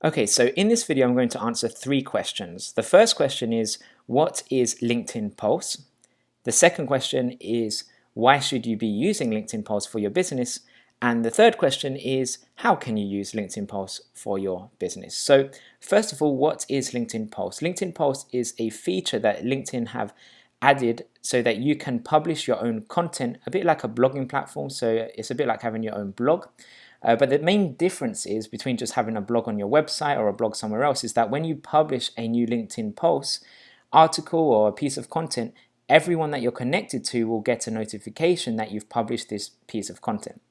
Okay, so in this video, I'm going to answer 3 questions. The first question is, what is LinkedIn Pulse? The second question is, why should you be using LinkedIn Pulse for your business? And the third question is, how can you use LinkedIn Pulse for your business? So first of all, what is LinkedIn Pulse? LinkedIn Pulse is a feature that LinkedIn have added so that you can publish your own content, a bit like a blogging platform. So it's a bit like having your own blog. But the main difference is between just having a blog on your website or a blog somewhere else is that when you publish a new LinkedIn post, article, or a piece of content, everyone that you're connected to will get a notification that you've published this piece of content.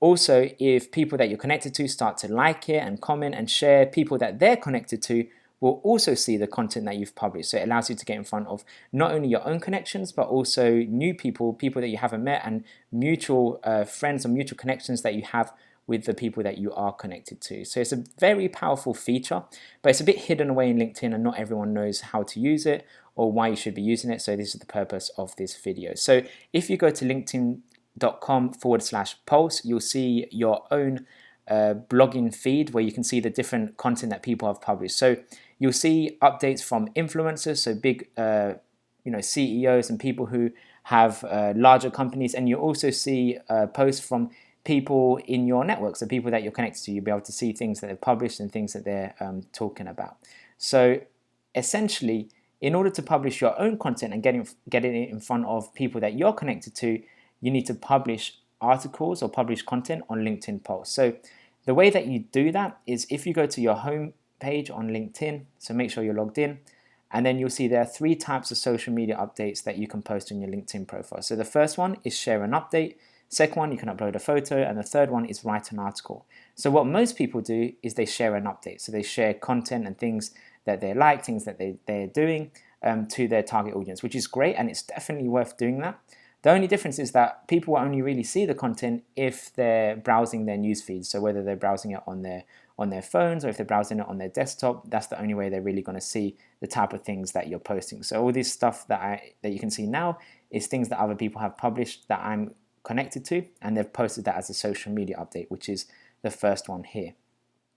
Also, if people that you're connected to start to like it and comment and share, people that they're connected to will also see the content that you've published. So it allows you to get in front of not only your own connections, but also new people, people that you haven't met, and mutual friends or mutual connections that you have with the people that you are connected to. So it's a very powerful feature, but it's a bit hidden away in LinkedIn and not everyone knows how to use it or why you should be using it. So this is the purpose of this video. So if you go to linkedin.com/pulse, you'll see your own blogging feed where you can see the different content that people have published. So you'll see updates from influencers, so big CEOs and people who have larger companies, and you also see posts from people in your network, so people that you're connected to. You'll be able to see things that they've published and things that they're talking about. So essentially, in order to publish your own content and get it in front of people that you're connected to, you need to publish articles or publish content on LinkedIn Pulse. So the way that you do that is if you go to your home page on LinkedIn, so make sure you're logged in, and then you'll see there are 3 types of social media updates that you can post on your LinkedIn profile. So the first one is share an update. Second one, you can upload a photo, and the third one is write an article. So what most people do is they share an update. So they share content and things that they like, things that they're doing to their target audience, which is great, and it's definitely worth doing that. The only difference is that people will only really see the content if they're browsing their news feeds. So whether they're browsing it on their phones or if they're browsing it on their desktop, that's the only way they're really going to see the type of things that you're posting. So all this stuff that you can see now is things that other people have published that I'm connected to, and they've posted that as a social media update, which is the first one here.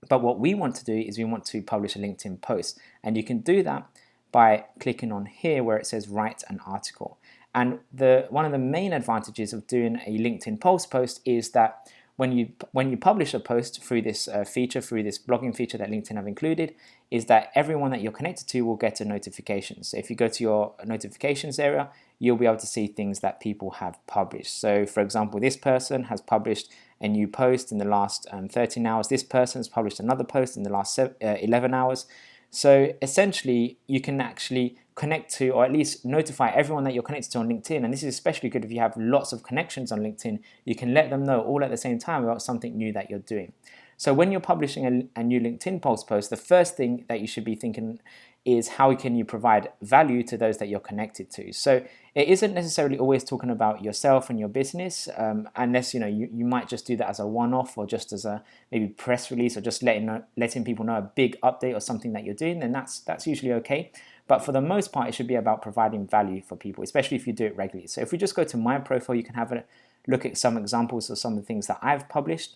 But what we want to do is we want to publish a LinkedIn post, and you can do that by clicking on here where it says write an article. And one of the main advantages of doing a LinkedIn Pulse post is that when you publish a post through this feature, through this blogging feature that LinkedIn have included, is that everyone that you're connected to will get a notification. So if you go to your notifications area, you'll be able to see things that people have published. So for example, this person has published a new post in the last 13 hours. This person has published another post in the last 11 hours. So essentially, you can actually connect to, or at least notify everyone that you're connected to on LinkedIn. And this is especially good if you have lots of connections on LinkedIn. You can let them know all at the same time about something new that you're doing. So when you're publishing a new LinkedIn Pulse post, the first thing that you should be thinking is how can you provide value to those that you're connected to. So it isn't necessarily always talking about yourself and your business, unless you might just do that as a one-off or just as a maybe press release or just letting people know a big update or something that you're doing. Then that's usually okay. But for the most part, it should be about providing value for people, especially if you do it regularly. So if we just go to my profile, you can have a look at some examples of some of the things that I've published.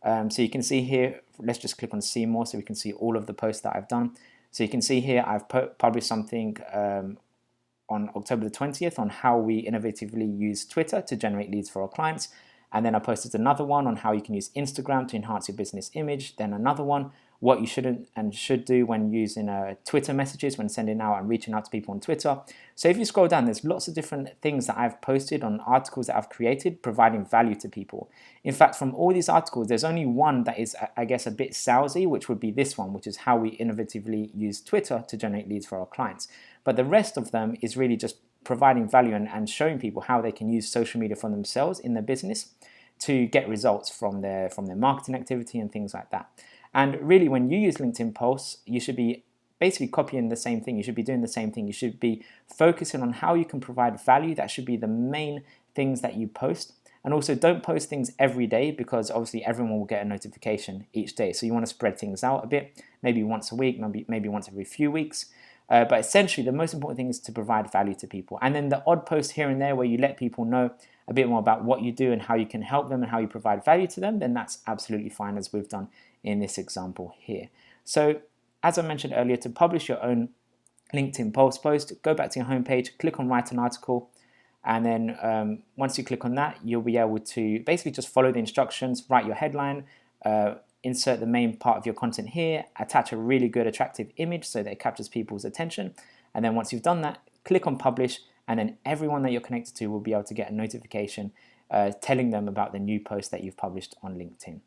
So you can see here, let's just click on see more so we can see all of the posts that I've done. So you can see here I've published something on October the 20th on how we innovatively use Twitter to generate leads for our clients. And then I posted another one on how you can use Instagram to enhance your business image. Then another one, what you shouldn't and should do when using Twitter messages, when sending out and reaching out to people on Twitter. So if you scroll down, there's lots of different things that I've posted on articles that I've created, providing value to people. In fact, from all these articles, there's only one that is, I guess, a bit salesy, which would be this one, which is how we innovatively use Twitter to generate leads for our clients. But the rest of them is really just providing value and showing people how they can use social media for themselves in their business to get results from their marketing activity and things like that. And really, when you use LinkedIn Pulse, you should be basically copying the same thing. You should be doing the same thing. You should be focusing on how you can provide value. That should be the main things that you post. And also, don't post things every day because obviously everyone will get a notification each day. So you want to spread things out a bit, maybe once a week, maybe once every few weeks. But essentially, the most important thing is to provide value to people. And then the odd post here and there where you let people know a bit more about what you do and how you can help them and how you provide value to them, then that's absolutely fine, as we've done in this example here. So as I mentioned earlier, to publish your own LinkedIn post, go back to your homepage, click on write an article, and then once you click on that, you'll be able to basically just follow the instructions, write your headline, insert the main part of your content here, attach a really good attractive image so that it captures people's attention. And then once you've done that, click on publish, and then everyone that you're connected to will be able to get a notification telling them about the new post that you've published on LinkedIn.